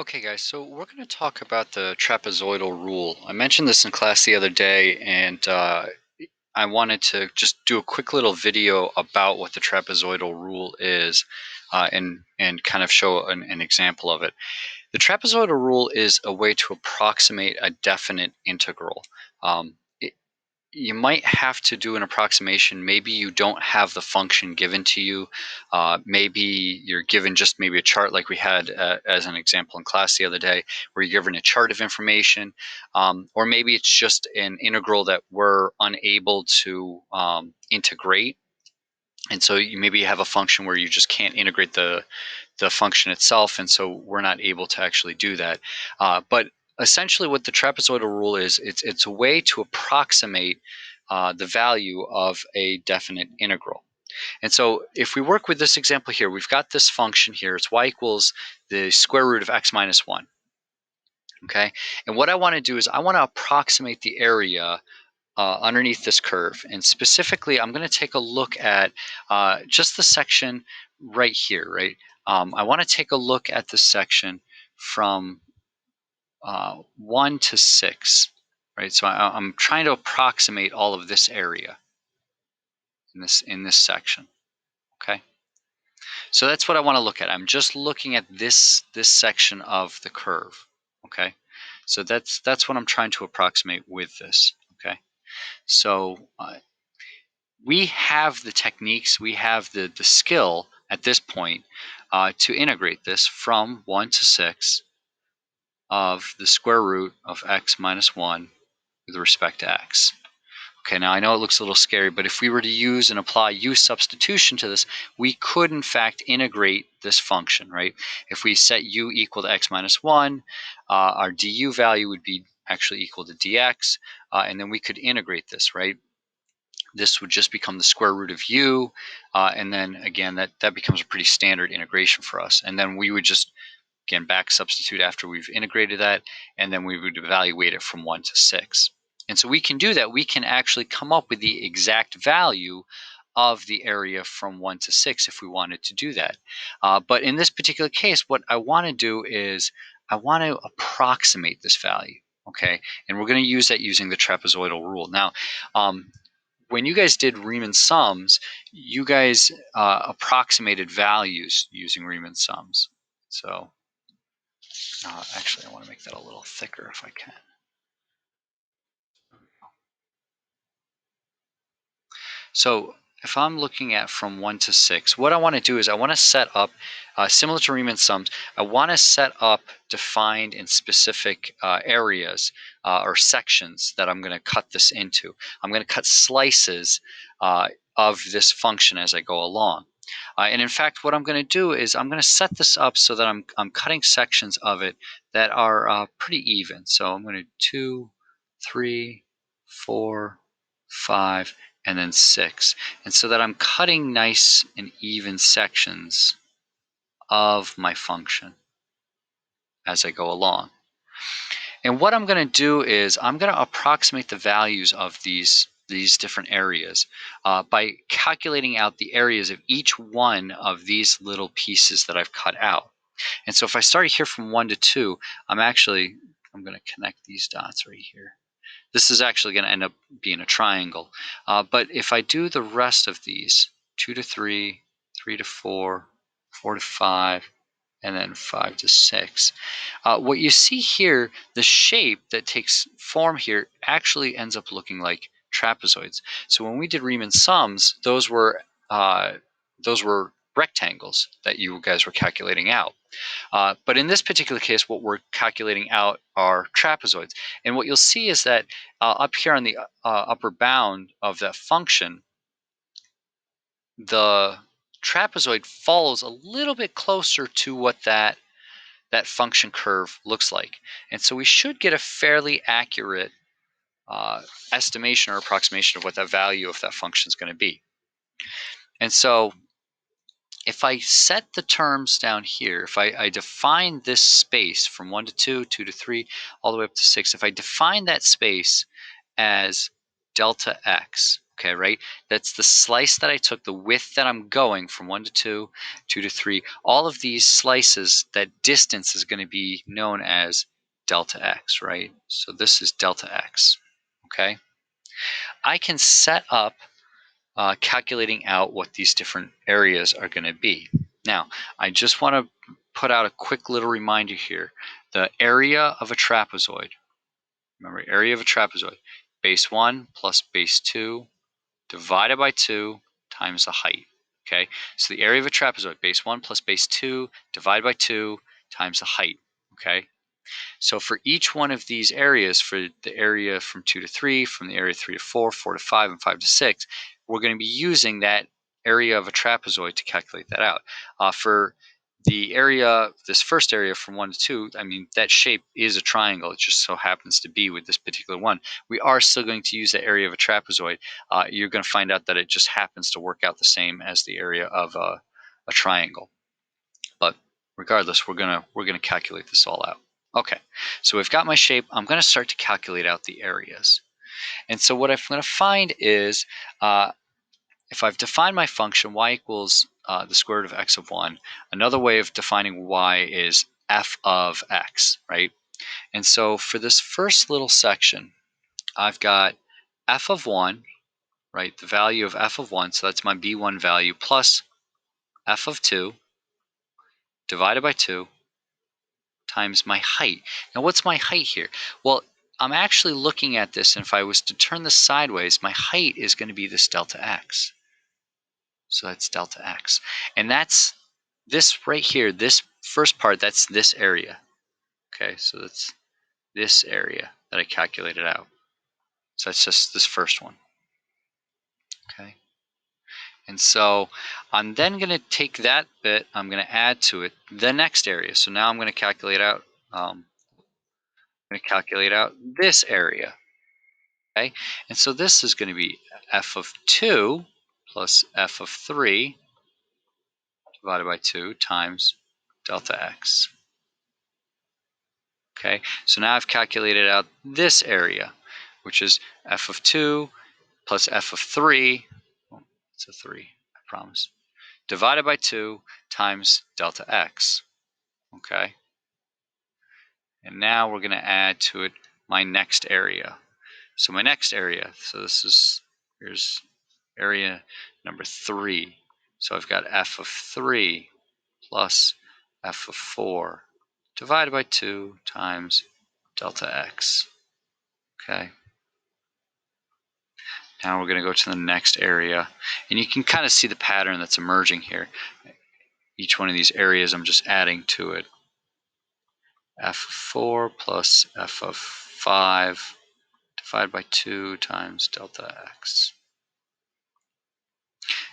Okay, guys, so we're going to talk about the trapezoidal rule. I mentioned this in class the other day, and I wanted to just do a quick little video about what the trapezoidal rule is and kind of show an example of it. The trapezoidal rule is a way to approximate a definite integral. Um, you might have to do an approximation. Maybe you don't have the function given to you. Maybe you're given just maybe a chart like we had as an example in class the other day, where you're given a chart of information. Or maybe it's just an integral that we're unable to integrate. And so maybe you have a function where you just can't integrate the function itself, and so we're not able to actually do that. But essentially what the trapezoidal rule is, it's a way to approximate the value of a definite integral. And so if we work with this example here, we've got this function here. It's y equals the square root of x minus 1. Okay, and what I want to do is I want to approximate the area underneath this curve. And specifically, I'm going to take a look at just the section right here, right? I want to take a look at the section from 1 to 6, right? So I'm trying to approximate all of this area in this section, okay? So that's what I want to look at. I'm just looking at this section of the curve, okay? So that's what I'm trying to approximate with this, okay? So we have the techniques, we have the skill at this point to integrate this from 1 to 6 of the square root of x minus 1 with respect to x. Okay, now I know it looks a little scary, but if we were to use and apply u substitution to this, we could in fact integrate this function, right? If we set u equal to x minus 1, our du value would be actually equal to dx, and then we could integrate this, right? This would just become the square root of u, and then again that becomes a pretty standard integration for us. And then we would just again back substitute after we've integrated that, and then we would evaluate it from 1 to 6. And so we can do that. We can actually come up with the exact value of the area from 1 to 6 if we wanted to do that. But in this particular case, what I want to do is I want to approximate this value. Okay, and we're going to use that using the trapezoidal rule. Now, when you guys did Riemann sums, you guys approximated values using Riemann sums. So actually, I want to make that a little thicker if I can. So if I'm looking at from 1 to 6, what I want to do is I want to set up, similar to Riemann sums, I want to set up defined and specific areas or sections that I'm going to cut this into. I'm going to cut slices of this function as I go along. And in fact, what I'm going to do is I'm going to set this up so that I'm cutting sections of it that are pretty even. So I'm going to 2, 3, 4, 5, and then 6. And so that I'm cutting nice and even sections of my function as I go along. And what I'm going to do is I'm going to approximate the values of these different areas by calculating out the areas of each one of these little pieces that I've cut out. And so if I start here from 1 to 2, I'm going to connect these dots right here. This is actually going to end up being a triangle. But if I do the rest of these, 2 to 3, 3 to 4, 4 to 5, and then 5 to 6, what you see here, the shape that takes form here actually ends up looking like trapezoids. So when we did Riemann sums, those were rectangles that you guys were calculating out. But in this particular case, what we're calculating out are trapezoids. And what you'll see is that up here on the upper bound of that function, the trapezoid follows a little bit closer to what that function curve looks like. And so we should get a fairly accurate estimation or approximation of what that value of that function is going to be. And so if I set the terms down here, if I define this space from 1 to 2, 2 to 3, all the way up to 6, if I define that space as delta x, Okay, right? That's the slice that I took, the width that I'm going from 1 to 2, 2 to 3. All of these slices, that distance is going to be known as delta x, right? So this is delta x, okay? I can set up calculating out what these different areas are going to be. Now, I just want to put out a quick little reminder here. The area of a trapezoid, remember, area of a trapezoid, base 1 plus base 2 divided by 2 times the height. Okay, so the area of a trapezoid, base 1 plus base 2 divided by 2 times the height. Okay, so for each one of these areas, for the area from 2 to 3, from the area 3 to 4, 4 to 5, and 5 to 6, we're going to be using that area of a trapezoid to calculate that out. For the area, this first area from 1 to 2, I mean, that shape is a triangle. It just so happens to be with this particular one. We are still going to use the area of a trapezoid. You're going to find out that it just happens to work out the same as the area of a triangle. But regardless, we're gonna calculate this all out. Okay, so we've got my shape. I'm going to start to calculate out the areas. And so what I'm going to find is if I've defined my function, y equals the square root of x of 1, another way of defining y is f of x, right? And so for this first little section, I've got f of 1, right, the value of f of 1, so that's my b1 value, plus f of 2 divided by 2 times my height. Now, what's my height here? Well, I'm actually looking at this, and if I was to turn this sideways, my height is going to be this delta x. So that's delta x. And that's this right here, this first part, that's this area. Okay, so that's this area that I calculated out. So that's just this first one. Okay. And so I'm then going to take that bit, I'm going to add to it the next area. So now I'm going to calculate out this area. Okay, and so this is going to be f of 2 plus f of 3 divided by 2 times delta x. Okay, so now I've calculated out this area, which is f of 2 plus f of 3, oh, it's a 3, I promise, divided by 2 times delta x. Okay, and now we're going to add to it my next area. So my next area, so here's area number 3. So I've got f of 3 plus f of 4 divided by 2 times delta x. Okay. Now we're going to go to the next area. And you can kind of see the pattern that's emerging here. Each one of these areas, I'm just adding to it. F of 4 plus f of 5 divided by 2 times delta x.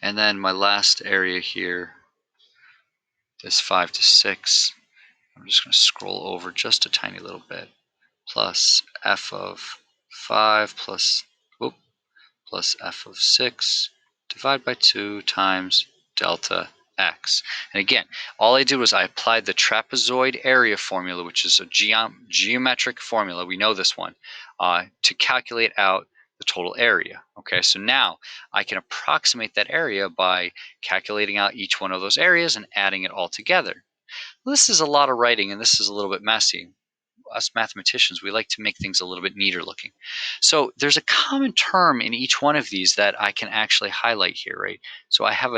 And then my last area here, this 5 to 6, I'm just going to scroll over just a tiny little bit, plus f of 5 plus f of 6 divided by 2 times delta x. And again, all I did was I applied the trapezoid area formula, which is a geometric formula, we know this one, to calculate out the total area. Okay, so now I can approximate that area by calculating out each one of those areas and adding it all together. This is a lot of writing, and this is a little bit messy. Us mathematicians, we like to make things a little bit neater looking. So there's a common term in each one of these that I can actually highlight here, right? So I have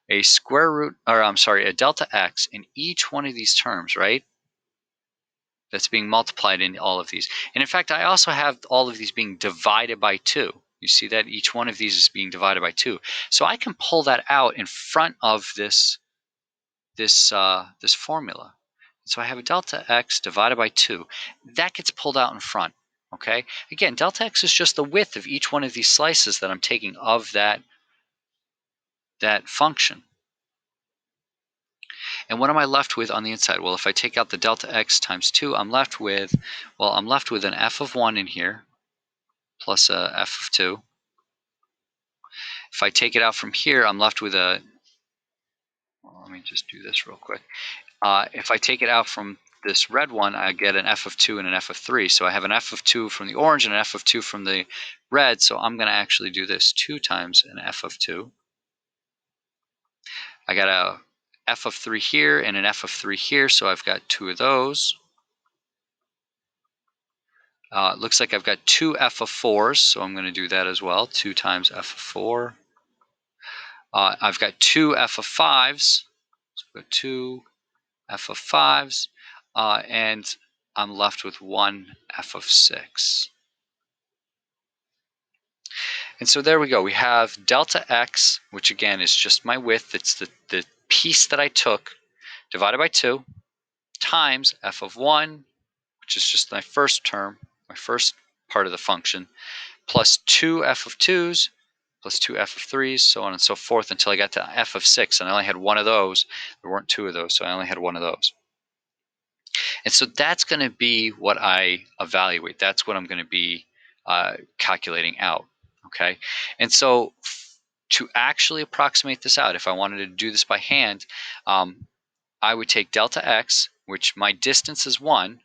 a square root, or I'm sorry, a delta x in each one of these terms, right? That's being multiplied in all of these. And in fact, I also have all of these being divided by 2. You see that each one of these is being divided by 2. So I can pull that out in front of this formula. So I have a delta x divided by 2. That gets pulled out in front. Okay. Again, delta x is just the width of each one of these slices that I'm taking of that function. And what am I left with on the inside? Well, if I take out the delta x times 2, I'm left with an f of 1 in here plus a f of 2. If I take it out from here, I'm left with let me just do this real quick. If I take it out from this red one, I get an f of 2 and an f of 3. So I have an f of 2 from the orange and an f of 2 from the red. So I'm going to actually do this 2 times an f of 2. I got a f of 3 here and an f of 3 here, so I've got 2 of those. It looks like I've got 2 f of 4s, so I'm going to do that as well. 2 times f of 4. I've got 2 f of 5s. So I've got 2 f of 5s, and I'm left with 1 f of 6. And so there we go. We have delta x, which again is just my width. It's the piece that I took, divided by 2, times f of 1, which is just my first term, my first part of the function, plus 2 f of 2s, plus 2 f of 3s, so on and so forth until I got to f of 6. And I only had one of those. There weren't 2 of those, so I only had one of those. And so that's going to be what I evaluate. That's what I'm going to be calculating out. Okay. And so to actually approximate this out, if I wanted to do this by hand, I would take delta x, which my distance is 1,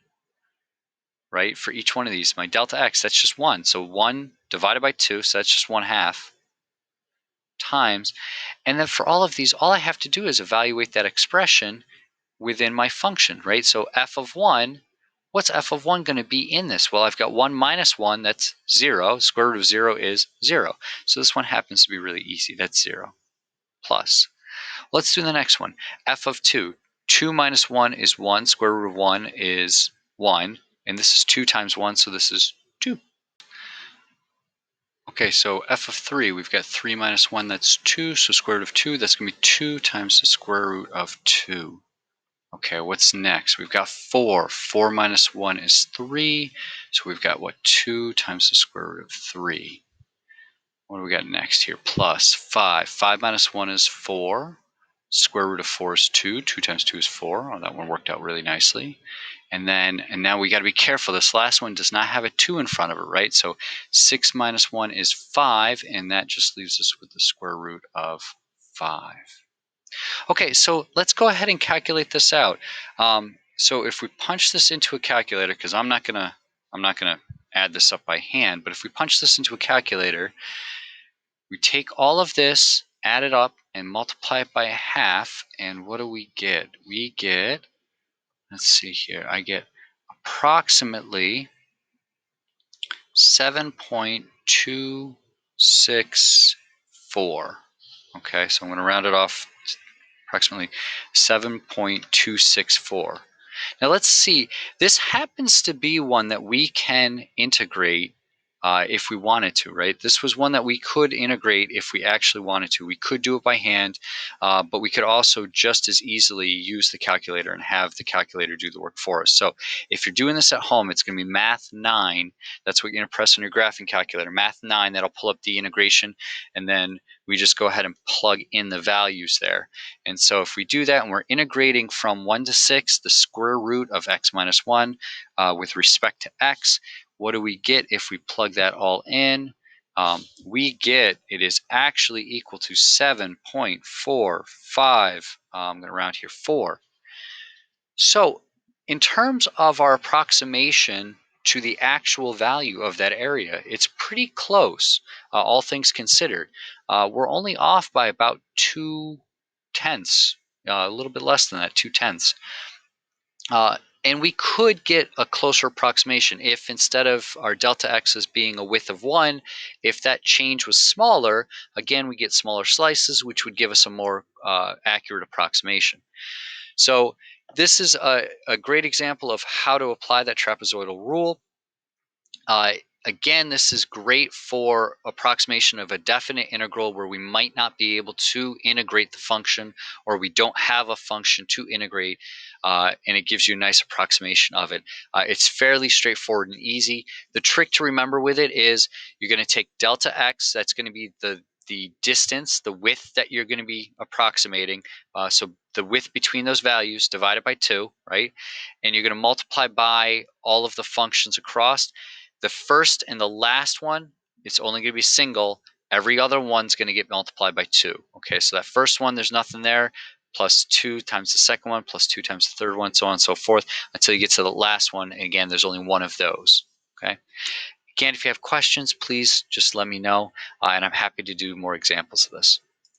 right? For each one of these, my delta x, that's just 1. So 1 divided by 2, so that's just 1/2 times. And then for all of these, all I have to do is evaluate that expression within my function, right? So f of 1, what's f of 1 going to be in this? Well, I've got 1 minus 1, that's 0. Square root of 0 is 0. So this one happens to be really easy. That's 0 plus. Let's do the next one. F of 2. 2 minus 1 is 1. Square root of 1 is 1. And this is 2 times 1, so this is 2. Okay, so f of 3, we've got 3 minus 1, that's 2. So square root of 2, that's going to be 2 times the square root of 2. Okay, what's next? We've got 4. 4 minus 1 is 3. So we've got, what, 2 times the square root of 3. What do we got next here? Plus 5. 5 minus 1 is 4. Square root of 4 is 2. 2 times 2 is 4. Oh, that one worked out really nicely. And now we got to be careful. This last one does not have a 2 in front of it, right? So 6 minus 1 is 5, and that just leaves us with the square root of 5. Okay, so let's go ahead and calculate this out. So if we punch this into a calculator, because I'm not gonna add this up by hand, but if we punch this into a calculator, we take all of this, add it up, and multiply it by 1/2, and what do we get? We get, let's see here, I get approximately 7.264. Okay, so I'm going to round it off to approximately 7.264. Now let's see, this happens to be one that we can integrate if we wanted to, right? This was one that we could integrate if we actually wanted to. We could do it by hand, but we could also just as easily use the calculator and have the calculator do the work for us. So if you're doing this at home, it's going to be Math 9. That's what you're going to press on your graphing calculator. Math 9, that'll pull up the integration, and then we just go ahead and plug in the values there. And so if we do that and we're integrating from 1 to 6, the square root of x minus 1 with respect to x, what do we get if we plug that all in? We get it is actually equal to 7.45. I'm going to round here 4. So in terms of our approximation to the actual value of that area, it's pretty close, all things considered. We're only off by about 2/10, a little bit less than that, 2/10. And we could get a closer approximation if instead of our delta x as being a width of 1, if that change was smaller, again, we get smaller slices, which would give us a more accurate approximation. So this is a great example of how to apply that trapezoidal rule. Again, this is great for approximation of a definite integral where we might not be able to integrate the function, or we don't have a function to integrate, and it gives you a nice approximation of it. It's fairly straightforward and easy. The trick to remember with it is you're going to take delta x, that's going to be the distance, the width that you're going to be approximating. So the width between those values divided by 2, right? And you're going to multiply by all of the functions across. The first and the last one, it's only going to be single. Every other one's going to get multiplied by 2. Okay, so that first one, there's nothing there. plus 2 times the second one, plus 2 times the third one, so on and so forth, until you get to the last one. And again, there's only one of those. Okay. Again, if you have questions, please just let me know, and I'm happy to do more examples of this.